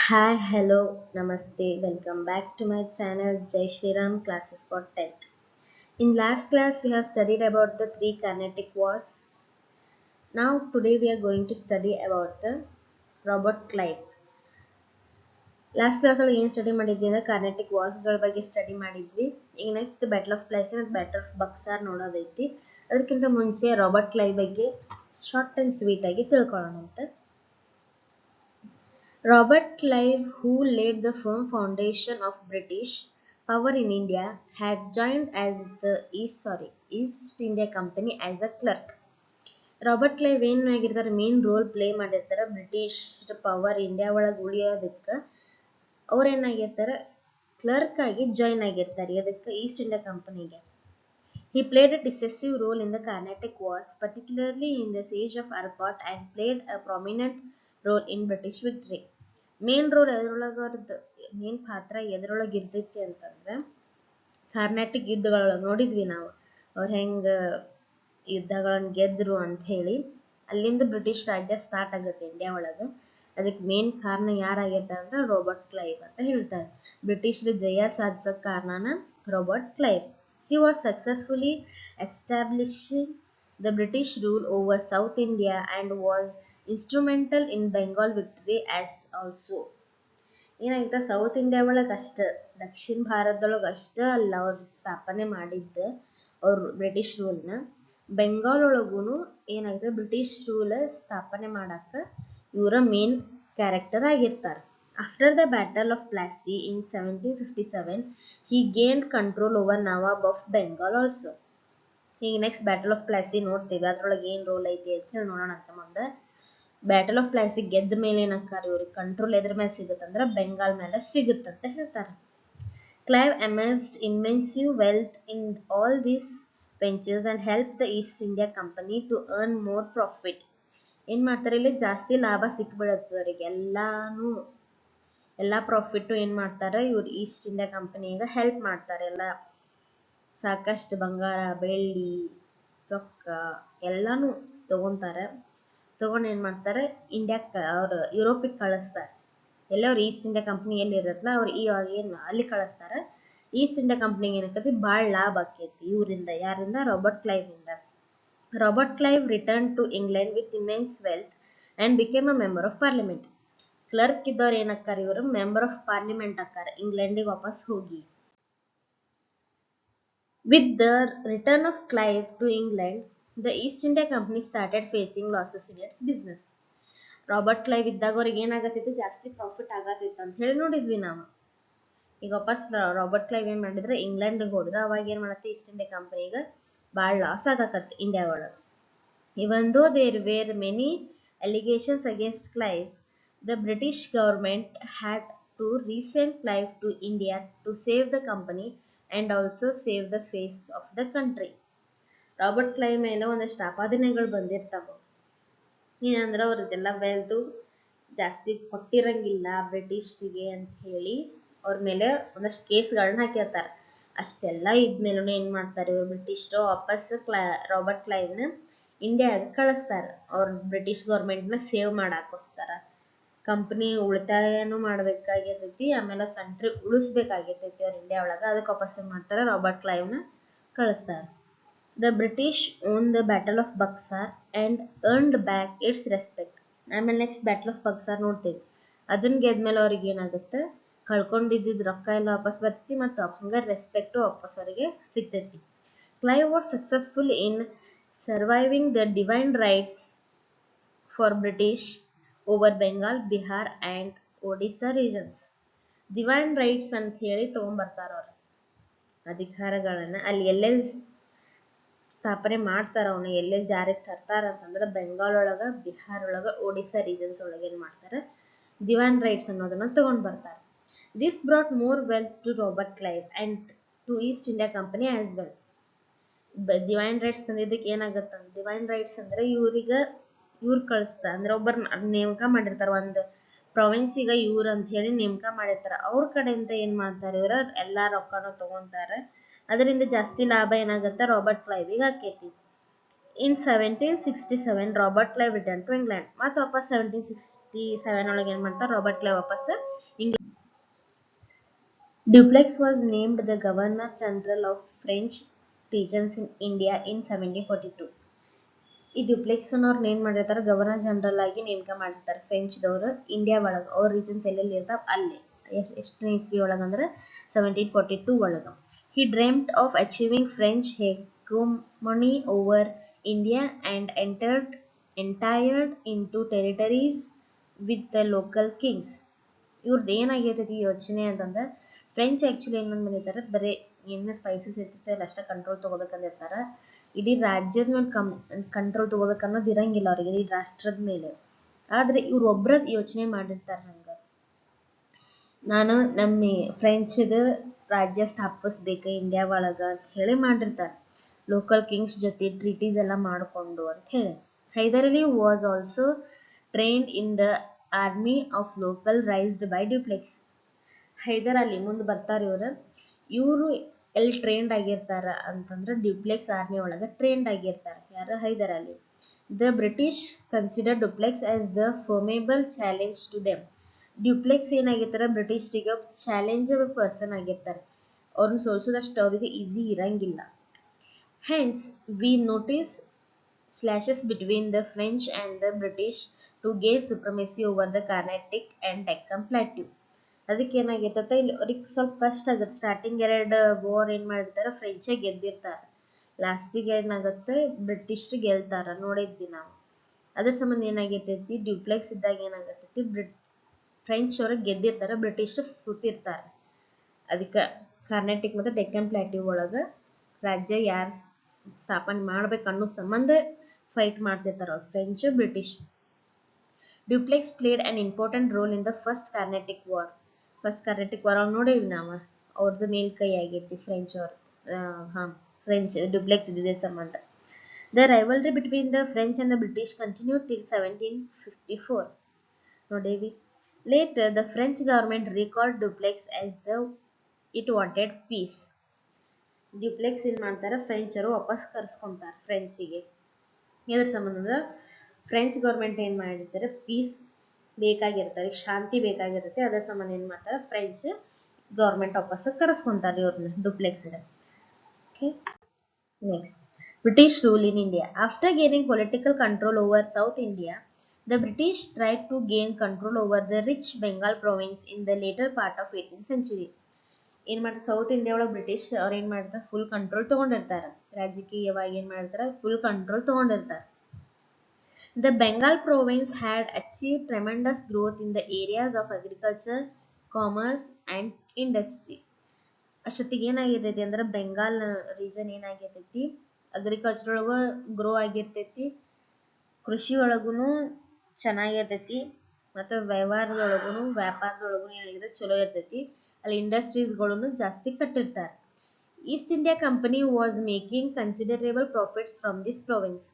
Hi, hello, namaste, welcome back to my channel Jai Shri Ram Classes for 10th. In last class, we have studied about the three Carnatic wars. Now, today we are going to study about the Robert Clive. Last class ಒಳಗೆ ಏನು study ಮಾಡಿದ್ವಿ ಅಂದ್ರೆ ಕಾರ್ನೆಟಿಕ್ ವಾರ್ಸ್ಗಳ ಬಗ್ಗೆ study ಮಾಡಿದ್ವಿ. ಈಗ next battle of place ಮತ್ತು battle of Buxar ನೋಡೋದೈತಿ. ಅದಕ್ಕಿಂತ ಮುಂಚೆ ರಾಬರ್ಟ್ ಕ್ಲೈವ್ ಬಗ್ಗೆ ಶಾರ್ಟ್ ಆ್ಯಂಡ್ ಸ್ವೀಟ್ ಆಗಿ ತಿಳ್ಕೊಳ್ಳೋಣ ಅಂತ. Robert Clive, who laid the firm foundation of British power in India, had joined as the East India Company as a clerk. Robert Clive ಏನಾಗಿರ್ತಾರೆ, main role play ಮಾಡಿರ್ತಾರೆ British power India ಒಳಗೆ ಉಳಿಯೋದಕ್ಕೆ. ಅವ್ರೇನಾಗಿರ್ತಾರೆ, clerk ಆಗಿ join ಆಗಿರ್ತಾರೆ ಅದಕ್ಕೆ East India ಕಂಪನಿಗೆ. He played a decisive role in the Carnatic Wars, particularly in the Siege of Arcot, and played a prominent role in British victory. Main role main ಪಾತ್ರ ಎದ್ರೊಳಗೆ ಇರ್ತೈತಿ ಅಂತಂದ್ರೆ ಕಾರ್ನಾಟಿಕ್ ಯುದ್ಧಗಳೊಳಗೆ ನೋಡಿದ್ವಿ ನಾವು ಅವ್ರು ಹೆಂಗ ಯುದ್ಧಗಳನ್ನ ಗೆದ್ರು ಅಂತ ಹೇಳಿ. ಅಲ್ಲಿಂದ ಬ್ರಿಟಿಷ್ ರಾಜ್ಯ ಸ್ಟಾರ್ಟ್ ಆಗುತ್ತೆ ಇಂಡಿಯಾ ಒಳಗೆ. ಅದಕ್ಕೆ ಮೇನ್ ಕಾರಣ ಯಾರಾಗಿರ್ತಾರೆ ಅಂದ್ರೆ ರಾಬರ್ಟ್ ಕ್ಲೈವ್ ಅಂತ ಹೇಳ್ತಾರೆ. ಬ್ರಿಟಿಷರ ಜಯ ಸಾಧಿಸೋಕೆ ಕಾರಣನ Robert Clive. He was successfully establishing the British rule over South India and was instrumental in Bengal victory as also. ಏನಾಗಿತ್ತು, ಸೌತ್ ಇಂಡಿಯಾ ಒಳಗೆ ಅಷ್ಟೇ, ದಕ್ಷಿಣ ಭಾರತದೊಳಗೆ ಅಷ್ಟೇ ಅಲ್ಲ ಅವ್ರು ಸ್ಥಾಪನೆ ಮಾಡಿದ್ದು ಅವ್ರು ಬ್ರಿಟಿಷ್ ರೂಲ್ನ. ಬೆಂಗಾಲ್ ಒಳಗೂ ಏನಾಗಿದೆ, ಬ್ರಿಟಿಷ್ ರೂಲ್ ಸ್ಥಾಪನೆ ಮಾಡಕ್ಕೆ ಇವರ ಮೇನ್ ಕ್ಯಾರೆಕ್ಟರ್ ಆಗಿರ್ತಾರೆ. After the Battle of Plassey in 1757, he gained control over Nawab of Bengal also. ಈಗ ನೆಕ್ಸ್ಟ್ ಬ್ಯಾಟಲ್ ಆಫ್ ಪ್ಲಾಸಿ ನೋಡ್ತೀವಿ, ಅದ್ರೊಳಗೆ ಏನು ರೋಲ್ ಐತಿ ಅಂತ ಹೇಳಿ ನೋಡೋಣ ಅಂತ ಮುಂದೆ. ಬ್ಯಾಟಲ್ ಆಫ್ ಪ್ಲಾಸಿ ಗೆದ್ದ ಮೇಲೆ ಏನಕ್ಕಾರ ಇವ್ರಿಗೆ ಕಂಟ್ರೋಲ್ ಎದ್ರ ಮೇಲೆ ಸಿಗುತ್ತಂದ್ರೆ ಬೆಂಗಾಲ್ ಮೇಲೆ ಸಿಗುತ್ತಂತ ಹೇಳ್ತಾರೆ. Clive amassed immense wealth in all these ventures and helped the East India Company to earn more profit. ಏನು ಮಾಡ್ತಾರೆ, ಇಲ್ಲಿ ಜಾಸ್ತಿ ಲಾಭ ಸಿಕ್ಬಿಡುತ್ತೆ ಅವರಿಗೆ. ಎಲ್ಲ ಪ್ರಾಫಿಟ್ಟು ಏನು ಮಾಡ್ತಾರೆ, ಇವ್ರು ಈಸ್ಟ್ ಇಂಡಿಯಾ ಕಂಪನಿಗೆ ಹೆಲ್ಪ್ ಮಾಡ್ತಾರೆ. ಎಲ್ಲ ಸಾಕಷ್ಟು ಬಂಗಾರ, ಬೆಳ್ಳಿ, ರೊಕ್ಕ ಎಲ್ಲಾನು ತಗೊಂತಾರೆ. ತಗೊಂಡು ಏನು ಮಾಡ್ತಾರೆ, ಇಂಡಿಯಾಕ್ಕೆ ಅವ್ರು ಯುರೋಪಿಗೆ ಕಳಿಸ್ತಾರೆ. ಎಲ್ಲ ಅವ್ರು ಈಸ್ಟ್ ಇಂಡಿಯಾ ಕಂಪ್ನಿ ಎಲ್ಲಿ ಇರತ್ತಲ್ಲ ಅವ್ರು ಏನು ಅಲ್ಲಿ ಕಳಿಸ್ತಾರೆ. ಈಸ್ಟ್ ಇಂಡಿಯಾ ಕಂಪ್ನಿಗೆ ಏನಾಗ್ತೈತಿ, ಭಾಳ ಲಾಭ ಆಕೈತಿ ಇವರಿಂದ. ಯಾರಿಂದ? ರಾಬರ್ಟ್ ಕ್ಲೈವ್ ಇಂದ. Robert Clive return to England with immense wealth and became a member of parliament. Clerk ಇದ್ದವ್ರು ಏನಕ್ಕಾರ, ಇವರು ಮೆಂಬರ್ ಆಫ್ ಪಾರ್ಲಿಮೆಂಟ್ ಆಕಾರ ಇಂಗ್ಲೆಂಡಿಗೆ ವಾಪಸ್ ಹೋಗಿ. With the return of Clive to England, the East India Company started facing losses in its business. Robert Clive ಇದ್ದಾಗ ಅವ್ರಿಗೆ ಏನಾಗತ್ತೈತಿ, ಜಾಸ್ತಿ profit ಆಗತ್ತೈತೆ ಅಂತ ಹೇಳಿ ನೋಡಿದ್ವಿ ನಾವು. ಈಗ ವಾಪಸ್ ರಾಬರ್ಟ್ ಕ್ಲೈವ್ ಏನು ಮಾಡಿದ್ರೆ ಇಂಗ್ಲೆಂಡ್ಗೆ ಹೋದ್ರೆ ಅವಾಗ ಏನು ಮಾಡತ್ತೆ, ಈಸ್ಟ್ ಇಂಡಿಯಾ ಕಂಪನಿಗೆ ಭಾಳ ಲಾಸ್ ಆಗಕತ್ತೆ ಇಂಡಿಯಾ ಒಳಗೆ. Even though there were many allegations against Clive, the British government had to resend Clive to India to save the company and also save the face of the country. Robert Clive ಮೇಲೆ ಒಂದಷ್ಟು ಆಪಾದನೆಗಳು ಬಂದಿರ್ತಾವೆ. ಏನಂದ್ರೆ ಅವ್ರದ್ದೆಲ್ಲ wealth ಜಾಸ್ತಿ ಕೊಟ್ಟಿರಂಗಿಲ್ಲ ಬ್ರಿಟಿಷ್ರಿಗೆ ಅಂತ ಹೇಳಿ ಅವ್ರ ಮೇಲೆ ಒಂದಷ್ಟು ಕೇಸ್ಗಳನ್ನ ಹಾಕಿರ್ತಾರೆ. ಅಷ್ಟೆಲ್ಲ ಇದ್ಮೇಲೂ ಏನು ಮಾಡ್ತಾರೆ, ಇವರು ಬ್ರಿಟಿಷರು ವಾಪಸ್ ರಾಬರ್ಟ್ ಕ್ಲೈವ್ನ ಇಂಡಿಯಾಗೆ ಕಳಿಸ್ತಾರೆ. ಅವ್ರ ಬ್ರಿಟಿಷ್ ಗೌರ್ಮೆಂಟ್ನ ಸೇವ್ ಮಾಡಾಕೋಸ್ಕರ. ಕಂಪ್ನಿ ಉಳಿತಾಯನೂ ಮಾಡಬೇಕಾಗಿರ್ತೈತಿ, ಆಮೇಲೆ ಕಂಟ್ರಿ ಉಳಿಸ್ಬೇಕಾಗಿರ್ತೈತಿ ಅವ್ರು ಇಂಡಿಯಾ ಒಳಗೆ. ಅದಕ್ಕೆ ವಾಪಸ್ ಏನು ಮಾಡ್ತಾರೆ, ರಾಬರ್ಟ್ ಕ್ಲೈವ್ನ ಕಳಿಸ್ತಾರೆ. The British won the Battle of Buxar and earned back its respect. ಆಮೇಲೆ ನೆಕ್ಸ್ಟ್ ಬ್ಯಾಟಲ್ ಆಫ್ ಬಕ್ಸಾರ್ ನೋಡ್ತೀವಿ. ಅದನ್ನ ಗೆದ್ಮೇಲೆ ಅವ್ರಿಗೆ ಏನಾಗುತ್ತೆ, ಕಳ್ಕೊಂಡಿದ್ದ ರೊಕ್ಕ ಎಲ್ಲ ವಾಪಸ್ ಬರ್ತೈತಿ ಮತ್ತು ಹಂಗೆ ರೆಸ್ಪೆಕ್ಟು ವಾಪಸ್ ಅವರಿಗೆ ಸಿಗ್ತೈತಿ. Clive was successful in surviving the divine rights for British over Bengal, Bihar and Odisha regions. Divine rights ಅಂತ ಹೇಳಿ ತೊಗೊಂಬರ್ತಾರ ಅವ್ರು ಅಧಿಕಾರಗಳನ್ನ. ಅಲ್ಲಿ ಎಲ್ಲೆಲ್ಲಿ ಸ್ಥಾಪನೆ ಮಾಡ್ತಾರ, ಅವನ್ನ ಎಲ್ಲೆಲ್ಲಿ ಜಾರಿಗೆ ತರ್ತಾರ ಅಂತಂದ್ರೆ ಬೆಂಗಾಲ್ ಒಳಗೆ, ಬಿಹಾರ್ ಒಳಗೆ, ಒಡಿಸ್ಸಾ ರೀಜನ್ಸ್ ಒಳಗೆ ಏನು ಮಾಡ್ತಾರೆ, ಡಿವೈನ್ ರೈಟ್ಸ್ ಅನ್ನೋದನ್ನ ತಗೊಂಡ್ ಬರ್ತಾರೆ. This brought more wealth to Robert Clive and to East India company as well. Divine rights ತಂದಿದ್ದಕ್ಕೆ ಏನಾಗುತ್ತೆ, ಡಿವೈನ್ ರೈಟ್ಸ್ ಅಂದ್ರೆ ಇವ್ರು ಕಳಿಸ್ತಾರೆ ಅಂದ್ರೆ ಒಬ್ಬರು ನೇಮಕ ಮಾಡಿರ್ತಾರೆ, ಒಂದು ಪ್ರೊವಿನ್ಸಿಗೆ ಇವ್ರು ಅಂತ ಹೇಳಿ ನೇಮಕ ಮಾಡಿರ್ತಾರೆ. ಅವ್ರ ಕಡೆಯಿಂದ ಏನು ಮಾಡ್ತಾರೆ, ಇವರು ಎಲ್ಲ ರೊಕ್ಕನೂ ತಗೊಂತಾರೆ. ಅದರಿಂದ ಜಾಸ್ತಿ ಲಾಭ ಏನಾಗುತ್ತೆ, ರಾಬರ್ಟ್ ಕ್ಲೈವಿಗೆ ಆಕೈತಿ. In 1767 Robert Clive return to England. ಮತ್ತೆ ವಾಪಸ್ 1767 ಒಳಗೆ ಏನ್ ಮಾಡ್ತಾರೆ, ರಾಬರ್ಟ್ ಕ್ಲೈವ್ ವಾಪಸ್ England. Dupleix was named the governor general of French regions in India in 1742. ಈ ಡ್ಯುಪ್ಲೆಕ್ಸ್ ಅವ್ರನ್ನ ಏನ್ ಮಾಡಿರ್ತಾರೆ, ಗವರ್ನರ್ ಜನರಲ್ ಆಗಿ ನೇಮಕ ಮಾಡಿರ್ತಾರೆ ಫ್ರೆಂಚ್ದವ್ರು ಇಂಡಿಯಾ ಒಳಗೆ. ಅವ್ರ ರೀಜನ್ಸ್ ಎಲ್ಲೆಲ್ಲಿ ಇರ್ತಾವ ಅಲ್ಲಿ. ಎಷ್ಟನೇ ಇಸ್ವಿ ಒಳಗಂದ್ರೆ 1742 ಒಳಗ. He dreamt of achieving French hegemony over India and entered into territories with the local kings. ಇವ್ರದ್ದು ಏನಾಗೈತೈತಿ ಯೋಚನೆ ಅಂತಂದ್ರೆ, ಫ್ರೆಂಚ್ ಆಕ್ಚುಲಿ ಏನ್ ಬಂದಿರ್ತಾರೆ, ಬರೀ ಏನ ಸ್ಪೈಸಸ್ ಇರ್ತೈತೆ ಅಲ್ಲ ಅಷ್ಟ ಕಂಟ್ರೋಲ್ ತಗೋಬೇಕಂದಿರ್ತಾರ. ಇಡೀ ರಾಜ್ಯದ ಮೇಲೆ ಕಂಟ್ರೋಲ್ ತಗೋಬೇಕನ್ನೋದು ಇರಂಗಿಲ್ಲ ಅವ್ರಿಗೆ, ಇಡೀ ರಾಷ್ಟ್ರದ ಮೇಲೆ. ಆದ್ರೆ ಇವ್ರು ಒಬ್ರ ಯೋಚನೆ ಮಾಡಿರ್ತಾರ, ಹಂಗ ನಾನು ನಮ್ಮ ಫ್ರೆಂಚ್ದ ರಾಜ್ಯ ಸ್ಥಾಪಿಸ್ಬೇಕು ಇಂಡಿಯಾ ಒಳಗ ಅಂತ ಹೇಳಿ ಮಾಡಿರ್ತಾರೆ. ಲೋಕಲ್ ಕಿಂಗ್ಸ್ ಜೊತೆ ಟ್ರೀಟೀಸ್ ಎಲ್ಲ ಮಾಡಿಕೊಂಡು ಅಂತ ಹೇಳಿ. Hyder Ali was also trained in the army of local raised by Dupleix. Hyder Ali ಮುಂದೆ ಬರ್ತಾರೆ ಇವರು ಎಲ್ಲಿ ಟ್ರೈನ್ಡ್ ಆಗಿರ್ತಾರ ಅಂತಂದ್ರೆ ಡ್ಯುಪ್ಲೆಕ್ಸ್ ಆರ್ಮಿ ಒಳಗೆ ಟ್ರೈನ್ಡ್ ಆಗಿರ್ತಾರೆ. ಯಾರು? Haider Ali. The British consider Dupleix as the formidable challenge to them. Dupleix ಏನಾಗಿರ್ತಾರೆ, ಬ್ರಿಟಿಷ್ರಿಗೆ ಚಾಲೆಂಜಬಲ್ ಪರ್ಸನ್ ಆಗಿರ್ತಾರೆ. ಅವ್ರನ್ನ ಸೋಲ್ಸೋದಷ್ಟು ಅವರಿಗೆ ಈಸಿ ಇರಂಗಿಲ್ಲ. Hence we notice slashes between the French and the British to gain supremacy over the Carnatic and Deccan Plateau. ಅದಕ್ಕೆ ಏನಾಗಿರ್ತೈತೆ, ಇಲ್ಲಿ ಅವ್ರಿಗೆ ಸ್ವಲ್ಪ ಕಷ್ಟ ಆಗುತ್ತೆ. ಸ್ಟಾರ್ಟಿಂಗ್ 2 ವಾರ್ ಏನ್ ಮಾಡಿರ್ತಾರೆ, ಫ್ರೆಂಚ್ ಗೆದ್ದಿರ್ತಾರೆ. ಲಾಸ್ಟಿಗೆ ಏನಾಗುತ್ತೆ, ಬ್ರಿಟಿಷ್ ಗೆಲ್ತಾರ, ನೋಡಿದ್ವಿ ನಾವು. ಅದ್ರ ಸಂಬಂಧ ಏನಾಗಿರ್ತೈತಿ, ಡ್ಯುಪ್ಲೆಕ್ಸ್ ಇದ್ದಾಗ ಏನಾಗತೈತಿ, ಫ್ರೆಂಚ್ ಅವ್ರಿಗೆ ಗೆದ್ದಿರ್ತಾರೆ, ಬ್ರಿಟಿಷ್ ಸುತ್ತಿರ್ತಾರೆ. ಅದಕ್ಕೆ ಕರ್ನಾಟಿಕ್ ಮತ್ತು ಡೆಕ್ಕನ್ ಪ್ಲಾಟ್ಯೂ ಒಳಗೆ ರಾಜ್ಯ ಯಾರು ಸ್ಥಾಪನೆ ಮಾಡ್ಬೇಕು ಅನ್ನೋ ಸಂಬಂಧ ಫೈಟ್ ಮಾಡ್ತಿರ್ತಾರೆ ಅವ್ರು, French British. Duplex played an important role in the first Carnatic war. First Carnatic war ಅವ್ರು ನೋಡೇವಿ ನಾವು, ಅವ್ರದ್ದು ಮೇಲ್ಕೈ ಆಗೈತಿ ಫ್ರೆಂಚ್ ಅವ್ರು. ಫ್ರೆಂಚ್ ಡ್ಯುಪ್ಲೆಕ್ಸ್ ಇದ್ದಿದೆ ಸಂಬಂಧ. The rivalry between the French and the British continued till 1754. ನೋಡೇವಿ. Later, the French government recalled Dupleix as it wanted peace. Duplex ಏನ್ ಮಾಡ್ತಾರೆ, ಫ್ರೆಂಚರು ವಾಪಸ್ ಕರ್ಸ್ಕೊಂತಾರೆ ಫ್ರೆಂಚಿಗೆ. ಇದ್ರ ಸಂಬಂಧ ಫ್ರೆಂಚ್ ಗೌರ್ಮೆಂಟ್ ಏನ್ ಮಾಡಿರ್ತಾರೆ, ಪೀಸ್ ಬೇಕಾಗಿರ್ತಾರೆ, ಶಾಂತಿ ಬೇಕಾಗಿರುತ್ತೆ. ಅದರ ಸಂಬಂಧ ಏನ್ ಮಾಡ್ತಾರೆ, ಫ್ರೆಂಚ್ ಗೌರ್ಮೆಂಟ್ ವಾಪಸ್ ಕರೆಸ್ಕೊಂತಾರೆ ಇವ್ರನ್ನ, duplex. Okay, next British rule in India. After gaining political control over south India, the British tried to gain control over the rich Bengal province in the later part of 18th century. ಏನ್ ಮಾಡ್ತಾರೆ, south India ಒಳಗೆ British ಅವ್ರು ಏನ್ ಮಾಡ್ತಾರೆ, full control ತಗೊಂಡಿರ್ತಾರೆ. ರಾಜಕೀಯವಾಗಿ ಏನ್ ಮಾಡ್ತಾರೆ, full control ತಗೊಂಡಿರ್ತಾರೆ. The Bengal province had achieved tremendous growth in the areas of agriculture, commerce and industry. ಅಷ್ಟೊತ್ತಿಗೆ ಏನಾಗಿರ್ತೈತಿ ಅಂದ್ರೆ, ಬೆಂಗಾಲ್ ರೀಜನ್ ಏನಾಗಿರ್ತೈತಿ, ಅಗ್ರಿಕಲ್ಚರ್ ಒಳಗ ಗ್ರೋ ಆಗಿರ್ತೈತಿ, ಕೃಷಿ ಒಳಗುನು ಚೆನ್ನಾಗಿರ್ತೈತಿ, ಮತ್ತು ವ್ಯಾಪಾರದೊಳಗೂ ಏನಾಗಿದೆ, ಚಲೋ ಇರ್ತೈತಿ. ಅಲ್ಲಿ ಇಂಡಸ್ಟ್ರೀಸ್ಗಳನ್ನು ಜಾಸ್ತಿ ಕಟ್ಟಿರ್ತಾರೆ. East India company was making considerable profits from this province.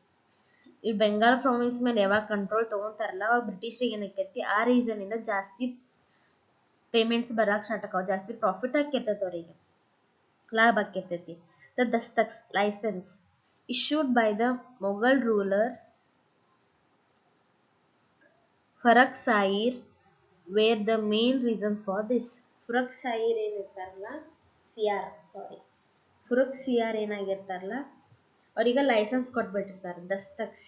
ಈ ಬೆಂಗಾಲ್ ಪ್ರಾವಿನ್ಸ್ ಮೇಲೆ ಯಾವಾಗ ಕಂಟ್ರೋಲ್ ತಗೊಂತಾರಲ್ಲ, ಅವಾಗ ಬ್ರಿಟಿಷರಿಗೆ ಏನಾಕೈತಿ, ಆ ರೀಜನ್ ಇಂದ ಜಾಸ್ತಿ ಪೇಮೆಂಟ್ಸ್ ಬರಕ್ ಸ್ಟಾರ್ಟ್ ಆಕಾವ, ಜಾಸ್ತಿ ಪ್ರಾಫಿಟ್ ಆಕಿರ್ತೈತಿ, ಅವರಿಗೆ ಲಾಭ ಆಕಿರ್ತೈತಿ. The dastaks licence issued by the Mughal ruler Farrukh Sahir were the main reasons for this. Farrukh Sahir ಏನಿರ್ತಾರಲ್ಲ, ಫರುಖ್ ಸಿಯಾರ್ ಏನಾಗಿರ್ತಾರಲ್ಲ, ಅವ್ರಿಗೆ ಲೈಸೆನ್ಸ್ ಕೊಟ್ಬಿಟ್ಟಿರ್ತಾರೆ. ದಸ್ತಕ್ಸ್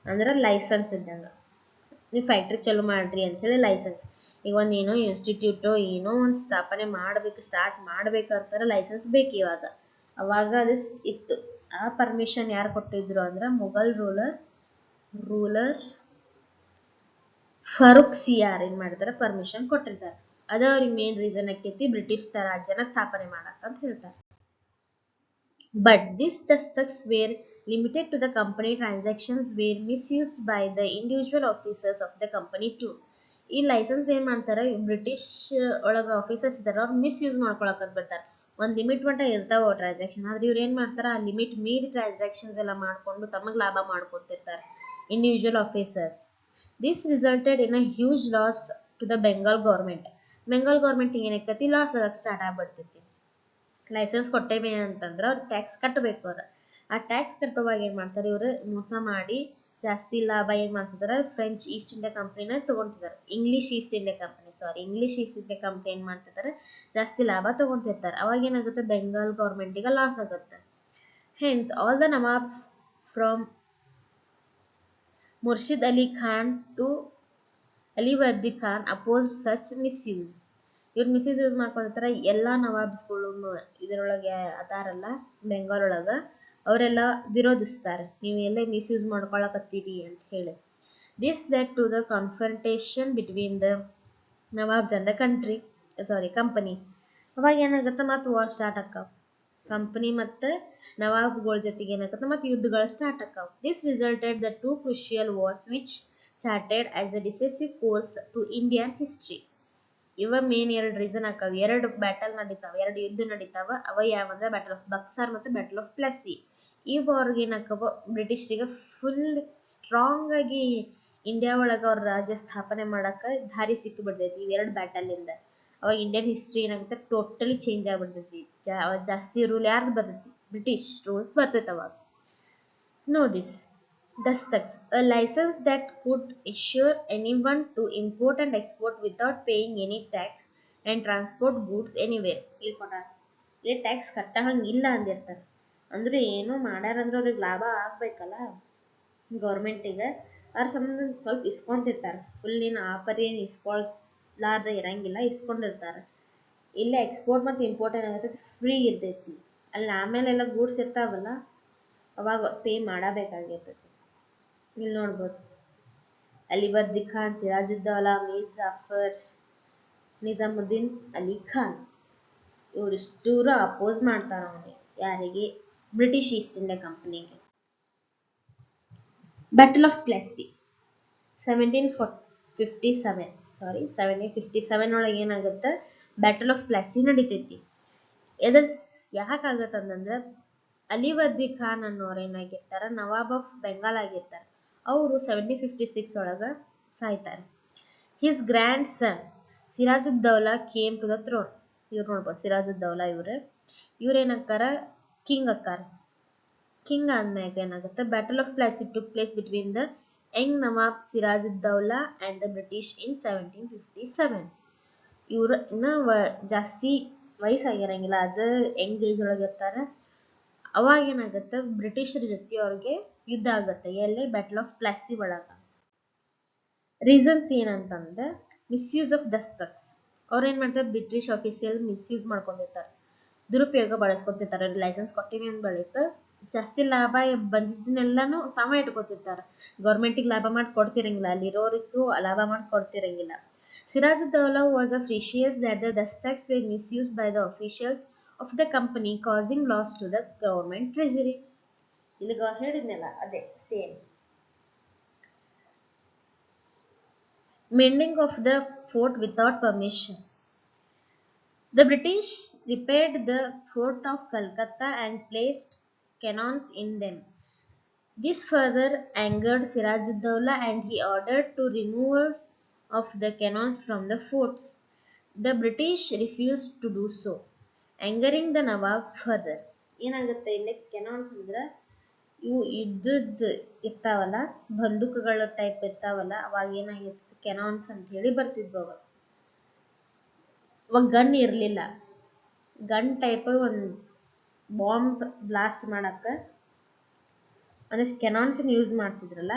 ಅಂದ್ರೆ ಲೈಸೆನ್ಸ್ ಇದ್ದಂಗ, ನೀವು ಫ್ಯಾಕ್ಟ್ರಿ ಚಲೋ ಮಾಡ್ರಿ ಅಂತ ಹೇಳಿ ಲೈಸೆನ್ಸ್. ಈಗ ಒಂದು ಏನೋ ಇನ್ಸ್ಟಿಟ್ಯೂಟ್ ಏನೋ ಒಂದು ಸ್ಥಾಪನೆ ಮಾಡ್ಬೇಕು, ಸ್ಟಾರ್ಟ್ ಮಾಡ್ಬೇಕಂತಾರೆ, ಲೈಸೆನ್ಸ್ ಬೇಕು ಇವಾಗ. ಅವಾಗ ಅದು ಇತ್ತು. ಆ ಪರ್ಮಿಷನ್ ಯಾರು ಕೊಟ್ಟಿದ್ರು ಅಂದ್ರೆ, ಮುಘಲ್ ರೂಲರ್ ಫರೂಕ್ ಸಿಯಾರ್ ಏನ್ ಮಾಡ್ತಾರೆ, ಪರ್ಮಿಷನ್ ಕೊಟ್ಟಿರ್ತಾರೆ. ಅದ ಅವ್ರಿಗೆ ಮೇನ್ ರೀಸನ್ ಆಕೈತಿ ಬ್ರಿಟಿಷ್ ರಾಜ್ಯನ ಸ್ಥಾಪನೆ ಮಾಡಕ್ ಅಂತ ಹೇಳ್ತಾರೆ. But this dastaks were limited to the company transactions were misused by the individual officers of the company too. ಈ ಲೈಸೆನ್ಸ್ ಏನ್ ಮಾಡ್ತಾರೆ, ಬ್ರಿಟಿಷ್ ಒಳಗ ಆಫೀಸರ್ಸ್ ಇದಾರೆ, ಅವ್ರು ಮಿಸ್ಯೂಸ್ ಮಾಡ್ಕೊಳಕ್ ಬರ್ತಾರೆ. ಒಂದ್ ಲಿಮಿಟ್ ಮಟ್ಟ ಇರ್ತಾವ ಟ್ರಾನ್ಸಾಕ್ಷನ್, ಆದ್ರೆ ಇವ್ರು ಏನ್ ಮಾಡ್ತಾರ, ಆ ಲಿಮಿಟ್ ಮೀರಿ ಟ್ರಾನ್ಸಾಕ್ಷನ್ಸ್ ಎಲ್ಲ ಮಾಡ್ಕೊಂಡು ತಮಗ್ ಲಾಭ ಮಾಡ್ಕೊತಿರ್ತಾರೆ individual officers. This resulted in a huge loss to the Bengal government. Bengal government ಏನಾಕತಿ, ಲಾಸ್ ಆಗಕ್ಕೆ ಸ್ಟಾರ್ಟ್ ಆಗ್ಬಿಡ್ತೈತಿ. ಲೈಸೆನ್ಸ್ ಕೊಟ್ಟೇವೆ ಅಂತಂದ್ರೆ ಅವ್ರು ಟ್ಯಾಕ್ಸ್ ಕಟ್ಟಬೇಕು. ಅವ್ರ ಆ ಟ್ಯಾಕ್ಸ್ ಕಟ್ಟುವಾಗ ಏನ್ ಮಾಡ್ತಾರೆ ಇವರು ಮೋಸ ಮಾಡಿ ಜಾಸ್ತಿ ಲಾಭ ಏನ್ ಮಾಡ್ತಿದಾರೆ ಫ್ರೆಂಚ್ ಈಸ್ಟ್ ಇಂಡಿಯಾ ಕಂಪ್ನಿನ ತಗೊಂತಿದ್ದಾರೆ. ಇಂಗ್ಲಿಷ್ ಈಸ್ಟ್ ಇಂಡಿಯಾ ಕಂಪ್ನಿ ಏನ್ ಮಾಡ್ತಿದ್ದಾರೆ ಜಾಸ್ತಿ ಲಾಭ ತಗೊಂತಿರ್ತಾರೆ. ಅವಾಗ ಏನಾಗುತ್ತೆ ಬೆಂಗಾಲ್ ಗೌರ್ಮೆಂಟಿಗೆ ಲಾಸ್ ಆಗುತ್ತೆ. Hence all the nawabs from Murshid Ali Khan to Alivardi Khan opposed such misuse. ಇವ್ರು ಮಿಸ್ಯೂಸ್ ಯೂಸ್ ಮಾಡ್ಕೊಂಡಿರ್ತಾರೆ. ಎಲ್ಲಾ ನವಾಬ್ಸ್ಗಳು ಇದರೊಳಗೆ ಅದಾರಲ್ಲ ಬೆಂಗಾಲ್ ಒಳಗ ಅವರೆಲ್ಲ ವಿರೋಧಿಸ್ತಾರೆ, ನೀವು ಎಲ್ಲ ಮಿಸ್ಯೂಸ್ ಮಾಡ್ಕೊಳಕತ್ತೀರಿ ಅಂತ ಹೇಳಿ. This led to the confrontation between the nawabs and the company. ಅವಾಗ ಏನಾಗುತ್ತೆ ಮತ್ತೆ ವಾರ್ ಸ್ಟಾರ್ಟ್ ಆಕಾವ್. ಕಂಪನಿ ಮತ್ತೆ ನವಾಬ್ಗಳ ಜೊತೆಗೆ ಏನಾಗುತ್ತೆ ಮತ್ತೆ ಯುದ್ಧಗಳು ಸ್ಟಾರ್ಟ್ ಆಕಾವ್. This resulted the two crucial wars which charted as a decisive course to Indian history. ಇವ ಮೇನ್ ಎರಡು ರೀಸನ್ ಆಕಾವ್. ಎರಡು ಬ್ಯಾಟಲ್ ನಡೀತಾವ, ಎರಡು ಯುದ್ಧ ನಡೀತಾವ. ಅವ ಯಾವಂದ್ರೆ ಬ್ಯಾಟಲ್ ಆಫ್ ಬಕ್ಸಾರ್ ಮತ್ತೆ ಬ್ಯಾಟಲ್ ಆಫ್ ಪ್ಲಸ್ಸಿ. ಈ ವಾರ್ಗೆ ಏನಾಕವ ಬ್ರಿಟಿಷರಿಗೆ ಫುಲ್ ಸ್ಟ್ರಾಂಗ್ ಆಗಿ ಇಂಡಿಯಾ ಒಳಗ ಅವ್ರ ರಾಜ್ಯ ಸ್ಥಾಪನೆ ಮಾಡಕ ದಾರಿ ಸಿಕ್ಕಿಬಿಡ್ತೈತಿ ಇವೆರಡು ಬ್ಯಾಟಲ್ ಇಂದ. ಅವಾಗ ಇಂಡಿಯನ್ ಹಿಸ್ಟ್ರಿ ಏನಾಗುತ್ತೆ ಟೋಟಲಿ ಚೇಂಜ್ ಆಗ್ಬಿಡ್ತೈತಿ. ಜಾಸ್ತಿ ರೂಲ್ ಯಾರ್ದು ಬರ್ತೈತಿ ಬ್ರಿಟಿಷ್ ರೂಲ್ಸ್ ಬರ್ತೈತಿ ಅವಾಗ. No this Dastaks, a license that could assure anyone to import and export without paying any tax and transport goods anywhere. ಇಲ್ಲಿ ಟ್ಯಾಕ್ಸ್ ಕಟ್ಟಹಂಗಿಲ್ಲ ಅಂದಿರ್ತಾರೆ. ಅಂದ್ರೆ ಏನೋ ಮಾಡ್ಯಾರಂದ್ರೆ ಅವ್ರಿಗೆ ಲಾಭ ಆಗ್ಬೇಕಲ್ಲ ಗೌರ್ಮೆಂಟಿಗೆ, ಅವ್ರ ಸಂಬಂಧ ಸ್ವಲ್ಪ ಇಸ್ಕೊಂತಿರ್ತಾರೆ. ಫುಲ್ ಏನು ಆಪರಿ ಏನು ಇಸ್ಕೊಳ್ಲಾರ್ದ ಇರಂಗಿಲ್ಲ, ಇಸ್ಕೊಂಡಿರ್ತಾರೆ. ಇಲ್ಲೇ ಎಕ್ಸ್ಪೋರ್ಟ್ ಮತ್ತು ಇಂಪೋರ್ಟ್ ಏನಾಗುತ್ತೆ ಫ್ರೀ ಇರ್ತೈತಿ. ಅಲ್ಲಿ ಆಮೇಲೆ ಎಲ್ಲ ಗೂಡ್ಸ್ ಇರ್ತಾವಲ್ಲ ಅವಾಗ ಪೇ ಮಾಡಬೇಕಾಗಿರ್ತೈತಿ. ಇಲ್ಲಿ ನೋಡ್ಬೋದು ಅಲಿವರ್ದಿ ಖಾನ್, ಸಿರಾಜುದ್ದೌಲಾ, ಮೀರ್ ಜಾಫರ್, ನಿಜಾಮುದ್ದೀನ್ ಅಲಿ ಖಾನ್ ಇವರಿಷ್ಟೂರು ಅಪೋಸ್ ಮಾಡ್ತಾರ ಅವನಿಗೆ. ಯಾರಿಗೆ? ಬ್ರಿಟಿಷ್ ಈಸ್ಟ್ ಇಂಡಿಯಾ ಕಂಪನಿಗೆ. ಬ್ಯಾಟಲ್ ಆಫ್ ಪ್ಲೆಸ್ಸಿ 1757 ಒಳಗೆ ಏನಾಗುತ್ತೆ ಬ್ಯಾಟಲ್ ಆಫ್ ಪ್ಲೆಸ್ಸಿ ನಡೀತೈತಿ. ಯಾಕಾಗತ್ತಂದ್ರೆ ಅಲಿವರ್ದಿ ಖಾನ್ ಅನ್ನೋರು ಏನಾಗಿರ್ತಾರ ನವಾಬ್ ಆಫ್ ಬೆಂಗಾಲ್ ಆಗಿರ್ತಾರೆ. ಅವರು 1756 ಒಳಗ ಸಾಯ್ತಾರೆ. His grandson Sirajuddaulah came to the throne. ಇವ್ರು ನೋಡ್ಬೋದು ಸಿರಾಜುದ್ದೌಲಾ ಇವ್ರೇನಾಗ್ತಾರ ಕಿಂಗ್ ಅಕ್ಕಾರ. ಕಿಂಗ್ ಆದ್ಮ್ಯಾಗ ಏನಾಗುತ್ತೆ battle of Plassey took place between the young nawab Sirajuddaulah and the British in 1757. ಇವ್ರು ಇನ್ನ ಜಾಸ್ತಿ ವಯಸ್ಸಾಗಿರಂಗಿಲ್ಲ, ಅದು ಯಂಗ್ ಏಜ್ ಒಳಗೆ ಇರ್ತಾರ. ಅವಾಗ ಏನಾಗುತ್ತೆ ಬ್ರಿಟಿಷರ ಜೊತೆ ಅವ್ರಿಗೆ ಯುದ್ಧ ಆಗುತ್ತೆ. ಎಲ್ಲಿ? ಬ್ಯಾಟಲ್ ಆಫ್ ಪ್ಲೆಸ್ಸಿ ಒಳಗ. ರೀಸನ್ಸ್ ಏನಂತಂದ್ರೆ ಮಿಸ್ಯೂಸ್ ಆಫ್ ದಸ್ತಕ್ಸ್. ಅವ್ರು ಏನ್ ಮಾಡ್ತಾರೆ ಬ್ರಿಟಿಷ್ ಆಫೀಸಿಯಲ್ ಮಿಸ್ಯೂಸ್ ಮಾಡ್ಕೊಂಡಿರ್ತಾರೆ, ದುರುಪಯೋಗ ಬಳಸ್ಕೊತಿರ್ತಾರೆ. ಲೈಸೆನ್ಸ್ ಕೊಟ್ಟಿವಿ ಅಂದ ಬಳಿಕ ಜಾಸ್ತಿ ಲಾಭ ಬಂದಿದ್ದನ್ನೆಲ್ಲಾನು ತಾವ ಇಟ್ಕೊತಿರ್ತಾರೆ. ಗೌರ್ಮೆಂಟಿಗೆ ಲಾಭ ಮಾಡಿ ಕೊಡ್ತಿರಂಗಿಲ್ಲ, ಅಲ್ಲಿರೋರಿಗೂ ಲಾಭ ಮಾಡಿ ಕೊಡ್ತಿರಂಗಿಲ್ಲ. Sirajuddaulah was furious that the dastaks were misused by the officials of the company, causing loss to the government treasury. ಇಲ್ಲಿ ಹೇಳಿದ್ನಲ್ಲ ಅದೇ same. Mending of the fort without permission. The British repaired the fort of Calcutta and placed cannons in them. This further angered Sirajuddaulah and he ordered to remove of the cannons from the forts. The British refused to do so, angering the Nawab further. ಏನಾಗುತ್ತೆ ಇಲ್ಲಿ canons ಅಂದ್ರೆ ಇವು ಯುದ್ಧದ ಇರ್ತಾವಲ್ಲ, ಬಂದೂಕುಗಳ type ಇರ್ತಾವಲ್ಲ, ಅವಾಗ ಏನಾಗಿರ್ತದೆ canons ಅಂತ ಹೇಳಿ ಬರ್ತಿದ್ವು. ಅವಾಗ ಗನ್ ಇರ್ಲಿಲ್ಲ. ಗನ್ ಟೈಪ್ ಒಂದು ಬಾಂಬ್ ಬ್ಲಾಸ್ಟ್ ಮಾಡಕ್ಕ ಒಂದಿಷ್ಟು ಕೆನಾನ್ಸ್ ಯೂಸ್ ಮಾಡ್ತಿದ್ರಲ್ಲ,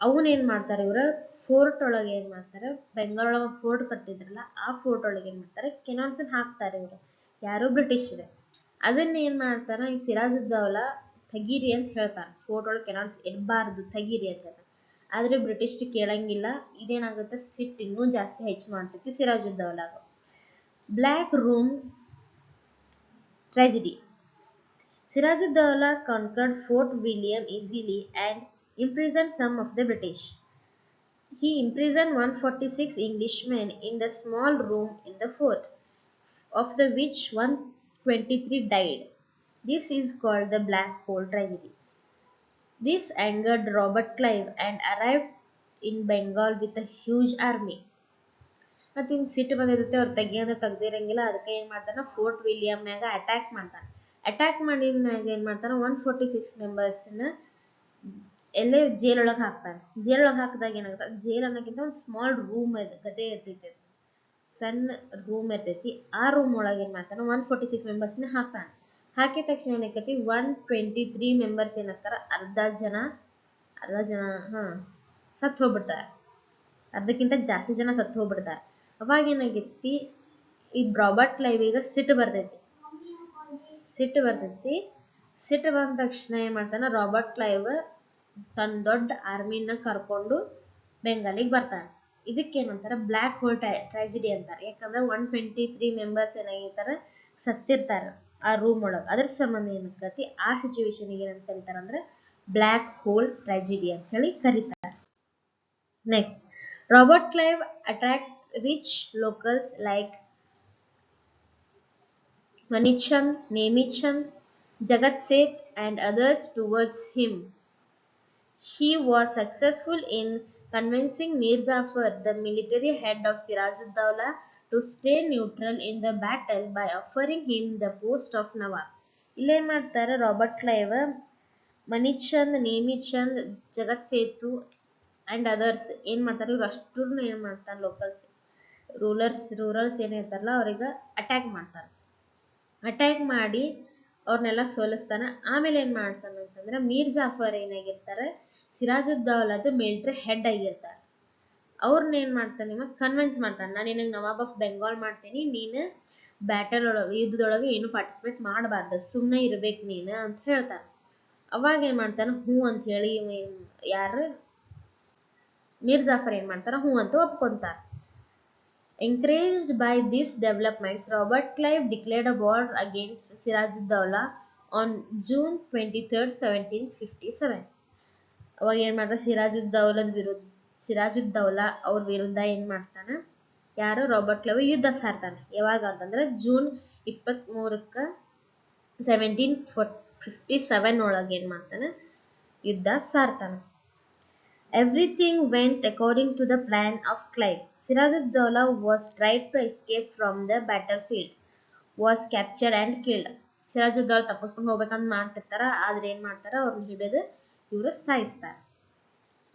ಅವನ್ ಏನ್ ಮಾಡ್ತಾರೆ ಇವ್ರ ಫೋರ್ಟ್ ಒಳಗೆ ಏನ್ ಮಾಡ್ತಾರೆ, ಬೆಂಗಾಲ್ ಒಳಗೆ ಫೋರ್ಟ್ ಕಟ್ಟಿದ್ರಲ್ಲ ಆ ಫೋರ್ಟ್ ಒಳಗೆ ಏನ್ ಮಾಡ್ತಾರೆ ಕೆನಾನ್ಸ್ ಹಾಕ್ತಾರೆ ಇವ್ರು, ಯಾರು ಬ್ರಿಟಿಷರೇ. ಅದನ್ನ ಏನ್ ಮಾಡ್ತಾರ ಈ ಸಿರಾಜುದ್ದೌಲಾ ತೆಗೀರಿ ಅಂತ ಹೇಳ್ತಾರ. ಫೋರ್ಟ್ ಒಳಗೆ ಕೆನಾನ್ಸ್ ಇರಬಾರ್ದು ತೆಗೀರಿ ಅಂತ ಹೇಳ್ತಾರೆ. ಆದ್ರೆ ಬ್ರಿಟಿಷ್ ಕೇಳಂಗಿಲ್ಲ. ಇದೇನಾಗುತ್ತೆ ಸಿಟ್ಟು ಇನ್ನೂ ಜಾಸ್ತಿ ಹೆಚ್ಚು ಮಾಡ್ತೈತಿ ಸಿರಾಜುದ್ದೌಲಾಗ. Black room tragedy. Sirajuddaulah conquered Fort William easily and imprisoned some of the British. He imprisoned 146 Englishmen in the small room in the fort, of the which 123 died. This is called the Black Hole Tragedy. This angered Robert Clive and arrived in Bengal with a huge army. ಮತ್ತೆ ಸಿಟ್ಟು ಬಂದಿರುತ್ತೆ, ಅವ್ರು ತೆಗಿಯೋದು ತೆಗ್ದಿರಂಗಿಲ್ಲ. ಅದಕ್ಕೆ ಏನ್ ಮಾಡ್ತಾನ fort ವಿಲಿಯಮ್ನಾಗ attack ಮಾಡ್ತಾನೆ. Attack ಮಾಡಿದ್ಮ್ಯಾಗ ಏನ್ ಮಾಡ್ತಾನ 146 ಮೆಂಬರ್ಸ್ನ ಎಲ್ಲೇ ಜೇಲ್ ಒಳಗೆ ಹಾಕ್ತಾನೆ. ಜೇಲ್ ಒಳಗೆ ಹಾಕಿದಾಗ ಏನಾಗುತ್ತೆ, ಜೇಲ್ ಅನ್ನೋಕ್ಕಿಂತ ಒಂದು ಸ್ಮಾಲ್ ರೂಮ್ ಗತೆ ಇರ್ತೈತಿ, ಸಣ್ಣ ರೂಮ್ ಇರ್ತೈತಿ. ಆ ರೂಮ್ ಒಳಗೆ ಏನ್ ಮಾಡ್ತಾನೆ 146 ಮೆಂಬರ್ಸ್ನ ಹಾಕ್ತಾನೆ. ಹಾಕಿದ ತಕ್ಷಣ ಏನಾಕತಿ 123 ಮೆಂಬರ್ಸ್ ಏನಾಗ್ತಾರ, ಅರ್ಧ ಜನ ಸತ್ತು ಹೋಗ್ಬಿಡ್ತಾರೆ. ಅರ್ಧಕ್ಕಿಂತ ಜಾಸ್ತಿ ಜನ ಸತ್ತು ಹೋಗ್ಬಿಡ್ತಾರೆ. ಅವಾಗ ಏನಾಗೈತಿ, ಈ ರಾಬರ್ಟ್ ಕ್ಲೈವಿಗೆ ಸಿಟ್ಟು ಬರ್ತೈತಿ. ಸಿಟ್ಟು ಬಂದ ತಕ್ಷಣ ಏನ್ ಮಾಡ್ತಾನ, ರಾಬರ್ಟ್ ಕ್ಲೈವ್ ತನ್ನ ದೊಡ್ಡ ಆರ್ಮಿನ ಕರ್ಕೊಂಡು ಬೆಂಗಾಲಿಗೆ ಬರ್ತಾನೆ. ಇದಕ್ಕೇನಂತಾರ ಬ್ಲ್ಯಾಕ್ ಹೋಲ್ ಟ್ರಾಜಿಡಿ ಅಂತಾರೆ. ಯಾಕಂದ್ರೆ 123 ಮೆಂಬರ್ಸ್ ಏನಾಗಿರ್ತಾರ, ಸತ್ತಿರ್ತಾರ ಆ ರೂಮ್ ಒಳಗೆ. ಅದ್ರ ಸಂಬಂಧ ಏನಾಗತಿ, ಆ ಸಿಚುವೇಶನ್ ಏನಂತ ಕರೀತಾರ ಅಂದ್ರೆ ಬ್ಲ್ಯಾಕ್ ಹೋಲ್ ಟ್ರಾಜಿಡಿ ಅಂತ ಹೇಳಿ ಕರೀತಾರೆ. Next, Robert Clive attract rich locals like Manichan, Nemichan, Jagat Seth and others towards him. He was successful in convincing Mir Jafar, the military head of Siraj-ud-Dawla, to stay neutral in the battle by offering him the post of Nawab. ಇಲ್ಲೇ ಮಾಡ್ತಾರೆ Robert Clive Manichand, Nemichand, Jagat Seth and others ಏನ್ ಮಾಡ್ತಾರೆ, ಇವ್ರು ಅಷ್ಟೂರ್ನು ಏನ್ ಮಾಡ್ತಾರೆ, ರೂರಲ್ಸ್ ಏನಿರ್ತಾರಲ್ಲ ಅವ್ರಿಗೆ attack ಮಾಡ್ತಾರೆ. Attack ಮಾಡಿ ಅವ್ರನ್ನೆಲ್ಲ ಸೋಲಿಸ್ತಾನೆ. ಆಮೇಲೆ ಏನ್ ಮಾಡ್ತಾನೆ ಅಂತಂದ್ರೆ ಮೀರ್ ಜಾಫರ್ ಏನಾಗಿರ್ತಾರೆ, ಸಿರಾಜುದ್ದೌಲದ ಮಿಲಿಟರಿ ಹೆಡ್ ಆಗಿರ್ತಾರೆ. ಅವ್ರನ್ನ ಏನ್ ಮಾಡ್ತಾನೆ, ಇವಾಗ ಕನ್ವಿನ್ಸ್ ಮಾಡ್ತಾನೆ, ನಾನು ನಿನಗೆ ನವಾಬ್ ಆಫ್ ಬೆಂಗಾಲ್ ಮಾಡ್ತೀನಿ, ನೀನು ಬ್ಯಾಟಲ್ ಒಳಗೆ ಯುದ್ಧದೊಳಗೆ ಏನು ಪಾರ್ಟಿಸಿಪೇಟ್ ಮಾಡಬಾರ್ದು, ಸುಮ್ಮನೆ ಇರ್ಬೇಕು ನೀನು ಅಂತ ಹೇಳ್ತಾನೆ. ಅವಾಗ ಏನ್ ಮಾಡ್ತಾನೆ, ಹ್ಞೂ ಅಂತ ಹೇಳಿ ಯಾರು ಮೀರ್ ಜಾಫರ್ ಏನ್ ಮಾಡ್ತಾರ, ಹ್ಞೂ ಅಂತ ಒಪ್ಕೊಂತಾರೆ. Encouraged by these developments, Robert Clive declared a war against Siraj-ud-Dawla on June 23, 1757. ಅವಾಗ ಏನ್ ಮಾಡ್ತಾರೆ, ಸಿರಾಜುದ್ದೌಲಾ ಅವ್ರ ವಿರುದ್ಧ ಏನ್ ಮಾಡ್ತಾನೆ, ಯಾರು ರಾಬರ್ಟ್ ಕ್ಲೈವ್ ಯುದ್ಧ ಸಾರ್ತಾನೆ. ಯಾವಾಗ ಅಂತಂದ್ರೆ ಜೂನ್ 23 1757 ಒಳಗೆ ಏನ್ ಮಾಡ್ತಾನೆ, ಯುದ್ಧ ಸಾರ್ತಾನೆ. Everything went according to the plan of Clive. Siraj-ud-Dawla was tried to escape from the battlefield, was captured and killed. Sirajuddaula ತಪ್ಪಿಸ್ಕೊಂಡು ಹೋಗ್ಬೇಕಂತ ಮಾಡ್ತಿರ್ತಾರ, ಆದ್ರೆ ಏನ್ ಮಾಡ್ತಾರ, ಅವ್ರನ್ನ ಹಿಡಿದು ಇವರು ಸಾಯಿಸ್ತಾರೆ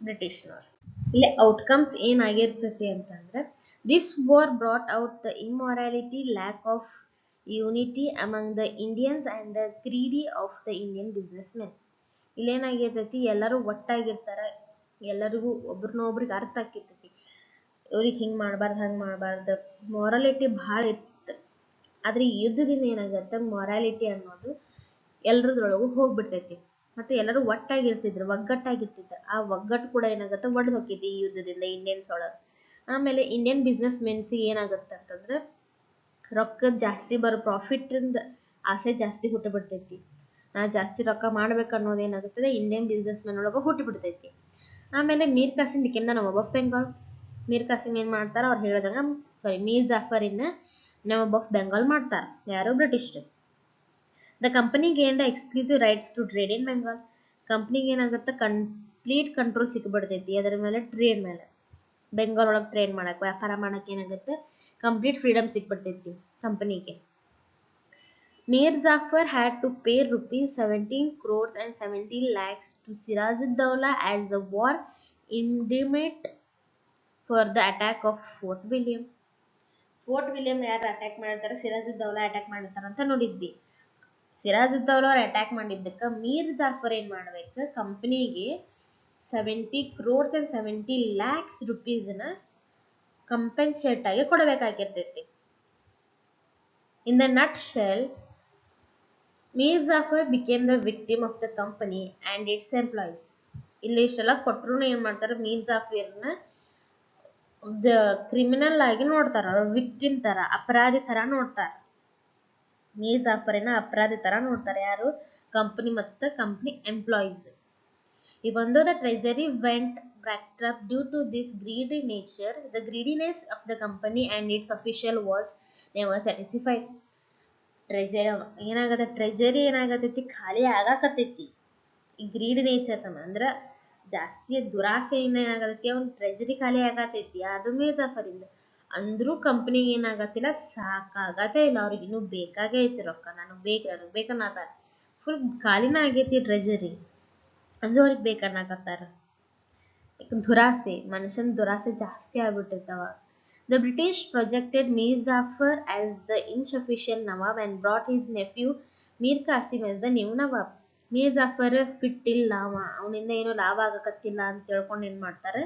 ಬ್ರಿಟಿಷ್ನವ್ರು. ಇಲ್ಲಿ ಔಟ್ಕಮ್ಸ್ ಏನಾಗಿರ್ತೈತಿ ಅಂತಂದ್ರೆ, this war brought out the immorality, lack of unity among the Indians and the greedy of the Indian businessmen. ಇಲ್ಲೇನಾಗಿರ್ತೈತಿ, ಎಲ್ಲರೂ ಒಟ್ಟಾಗಿರ್ತಾರ, ಎಲ್ಲರಿಗೂ ಒಬ್ರನ್ನೊಬ್ರಿಗೆ ಅರ್ಥ ಆಕಿರ್ತೈತಿ, ಇವ್ರಿಗೆ ಹಿಂಗ್ ಮಾಡಬಾರ್ದು ಹಂಗ್ ಮಾಡಬಾರ್ದು, ಮೊರಾಲಿಟಿ ಭಾಳ ಇರ್ತಿತ್ತು. ಆದ್ರೆ ಈ ಯುದ್ಧದಿಂದ ಏನಾಗತ್ತೆ, ಮೊರಾಲಿಟಿ ಅನ್ನೋದು ಎಲ್ಲರದ್ರೊಳಗೂ ಹೋಗ್ಬಿಡ್ತೈತಿ. ಮತ್ತೆ ಎಲ್ಲರೂ ಒಟ್ಟಾಗಿರ್ತಿದ್ರು, ಒಗ್ಗಟ್ಟಾಗಿರ್ತಿದ್ರು. ಆ ಒಗ್ಗಟ್ಟು ಕೂಡ ಏನಾಗತ್ತೆ, ಒಡೆದು ಹೋಗ್ತೈತಿ ಈ ಯುದ್ಧದಿಂದ ಇಂಡಿಯನ್ಸ್ ಒಳಗೆ. ಆಮೇಲೆ ಇಂಡಿಯನ್ ಬಿಸ್ನೆಸ್ ಮೆನ್ಸಿಗೆ ಏನಾಗುತ್ತೆ ಅಂತಂದ್ರೆ, ರೊಕ್ಕ ಜಾಸ್ತಿ ಬರೋ ಪ್ರಾಫಿಟ್ ಆಸೆ ಜಾಸ್ತಿ ಹುಟ್ಟು ಬಿಡ್ತೈತಿ. ನಾ ಜಾಸ್ತಿ ರೊಕ್ಕ ಮಾಡ್ಬೇಕು ಅನ್ನೋದು ಏನಾಗುತ್ತದೆ, ಇಂಡಿಯನ್ ಬಿಸ್ನೆಸ್ ಮೆನ್ ಒಳಗೆ ಹುಟ್ಟು ಬಿಡ್ತೈತಿ. ಆಮೇಲೆ Mir Qasim became the nawab of Bengal. Mir Qasim ಏನ್ ಮಾಡ್ತಾರ, ಅವ್ರು ಹೇಳಿದಂಗ ಮೀರ್ ಜಾಫರ್ ಇನ್ನ ನವಾಬ್ ಆಫ್ ಬೆಂಗಾಲ್ ಮಾಡ್ತಾರ, ಯಾರು ಬ್ರಿಟಿಷರು. The company gained exclusive rights to trade in Bengal. ಕಂಪ್ನಿಗೆ ಏನಾಗುತ್ತೆ, ಕಂಪ್ಲೀಟ್ ಕಂಟ್ರೋಲ್ ಸಿಕ್ಬಿಡ್ತೈತಿ ಅದರ ಮೇಲೆ, ಟ್ರೇಡ್ ಮೇಲೆ. ಬೆಂಗಾಲ್ ಒಳಗೆ ಟ್ರೇಡ್ ಮಾಡಕ್, ವ್ಯಾಪಾರ ಮಾಡಕ್ ಏನಾಗುತ್ತೆ, ಕಂಪ್ಲೀಟ್ ಫ್ರೀಡಮ್ ಸಿಕ್ಬಿಡ್ತೈತಿ ಕಂಪನಿಗೆ. Mir Jafar had to pay rupees 17 crores and 17 lakhs to Siraj-ud-Dawla as the war indemnity for the attack of Fort William. Fort William ಯಾರು ಅಟ್ಯಾಕ್ ಮಾಡಿರ್ತಾರೆ, ಸಿರಾಜುದ್ದೌಲಾ ಅಟ್ಯಾಕ್ ಮಾಡಿರ್ತಾರ ಅಂತ ನೋಡಿದ್ವಿ. ಸಿರಾಜುದ್ದೌಲಾ ಅವ್ರು ಅಟ್ಯಾಕ್ ಮಾಡಿದ್ದಕ್ಕೆ ಮೀರ್ ಜಾಫರ್ ಏನ್ ಮಾಡ್ಬೇಕು, ಕಂಪನಿಗೆ 70 crores and 70 lakhs rupeesನ ಕಂಪೆನ್ಸೇಟ್ ಆಗಿ ಕೊಡಬೇಕಾಗಿರ್ತೈತಿ. In the nutshell, Mir Jafar became the victim of the company and its employees. ಇಲ್ಲಿ ಇಷ್ಟೆಲ್ಲ ಕೊಟ್ಟರು ಏನ್ ಮಾಡ್ತಾರೆ, ಮೀರ್ ಜಾಫರ್ನ ಕ್ರಿಮಿನಲ್ ಆಗಿ ನೋಡ್ತಾರ, ವಿಕ್ಟಿಮ್ ತರ, ಅಪರಾಧಿ ತರ ನೋಡ್ತಾರ. ಮೀರ್ ಜಾಫರ್ನ ಅಪರಾಧಿ ತರ ನೋಡ್ತಾರೆ ಯಾರು, ಕಂಪನಿ ಮತ್ತು company employees. Even though the treasury went bankrupt due to this greedy nature, the greediness of the company and its official was never satisfied. Treasury ಏನಾಗತೈತಿ, ಖಾಲಿ ಆಗಾಕತೈತಿ. ಈ ಗ್ರೀಡ್ ನೇಚರ್ ಅಂದ್ರ ಜಾಸ್ತಿ ದುರಾಸೆಯಿಂದ ಏನಾಗತೈತಿ, ಅವ್ನ ಟ್ರೆಜರಿ ಖಾಲಿ ಆಗತೈತಿ. ಅದು ಮೀರ್ ಜಾಫರಿಂದ. ಅಂದ್ರೂ ಕಂಪ್ನಿಗೆ ಏನಾಗತ್ತಿಲ್ಲ, ಸಾಕಾಗತ್ತೇ ಇಲ್ಲ ಅವ್ರಿಗೆ, ಇನ್ನೂ ಬೇಕಾಗೇ ಐತಿ ರೊಕ್ಕ, ನನಗೆ ಬೇಕನ್ನತಾರ. ಫುಲ್ ಖಾಲಿನ ಆಗೈತಿ ಟ್ರೆಜರಿ, ಅಂದ್ರೂ ಅವ್ರಿಗೆ ಬೇಕನ್ನಕತ್ತಾರ. ದುರಾಸೆ, ಮನುಷ್ಯನ ದುರಾಸೆ ಜಾಸ್ತಿ ಆಗ್ಬಿಟ್ಟಿರ್ತಾವ. The British projected Mir Jafar as the insufficient Nawab and brought his nephew Mir Qasim as the new Nawab. Mir Jafar fit ಇಲ್ಲ, ಅವನಿಂದ ಏನೋ ಲಾಭ ಆಗಕತ್ತಿಲ್ಲ ಅಂತ ತಿಳ್ಕೊಂಡು ಏನ್ ಮಾಡ್ತಾರೆ,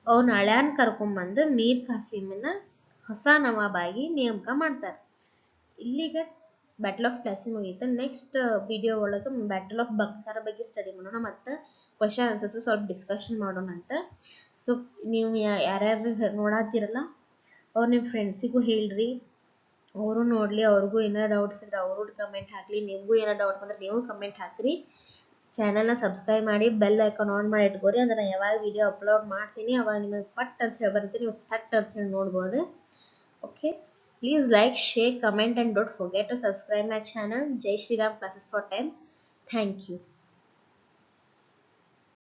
ಅವ್ನ ಹಳ್ಯಾನ್ ಕರ್ಕೊಂಬಂದು ಮೀರ್ ಖಾಸಿಮನ ಹೊಸ ನವಾಬಾಗಿ ನೇಮಕ ಮಾಡ್ತಾರೆ. ಇಲ್ಲಿಗೆ ಬ್ಯಾಟಲ್ ಆಫ್ ಪ್ಲಾಸಿ ಮುಗೀತು. ನೆಕ್ಸ್ಟ್ ವಿಡಿಯೋ ಒಳಗೆ ಬ್ಯಾಟಲ್ ಆಫ್ ಬಕ್ಸಾರ ಬಗ್ಗೆ ಸ್ಟಡಿ ಮಾಡೋಣ, ಮತ್ತು ಕ್ವಶನ್ ಆನ್ಸರ್ಸು ಸ್ವಲ್ಪ ಡಿಸ್ಕಷನ್ ಮಾಡೋಣ ಅಂತ. ಸೊ ನೀವು ಯಾರ್ಯಾರು ನೋಡತ್ತೀರಲ್ಲ ಅವ್ರು ನಿಮ್ಮ ಫ್ರೆಂಡ್ಸಿಗೂ ಹೇಳ್ರಿ, ಅವರು ನೋಡಲಿ, ಅವ್ರಿಗೂ ಏನಾರು ಡೌಟ್ಸ್ ಇದ್ರೆ ಅವರು ಕಮೆಂಟ್ ಹಾಕಲಿ, ನಿಮಗೂ ಏನಾರು ಡೌಟ್ ಬಂದ್ರೆ ನೀವು ಕಮೆಂಟ್ ಹಾಕ್ರಿ. ಚಾನಲ್ನ ಸಬ್ಸ್ಕ್ರೈಬ್ ಮಾಡಿ ಬೆಲ್ ಐಕಾನ್ ಆನ್ ಮಾಡಿ ಇಟ್ಕೋರಿ, ಅಂದ್ರೆ ಯಾವಾಗ ವಿಡಿಯೋ ಅಪ್ಲೋಡ್ ಮಾಡ್ತೀನಿ ಅವಾಗ ನಿಮಗೆ ಪಟ್ ಅಂತ ಹೇಳಿ ಬರುತ್ತೆ, ನೀವು ಥಟ್ ಅಂತ ಹೇಳಿ ನೋಡ್ಬೋದು. Okay, please like, share, comment and don't forget to subscribe my channel. Jai Shri Ram Classes for 10. Thank you.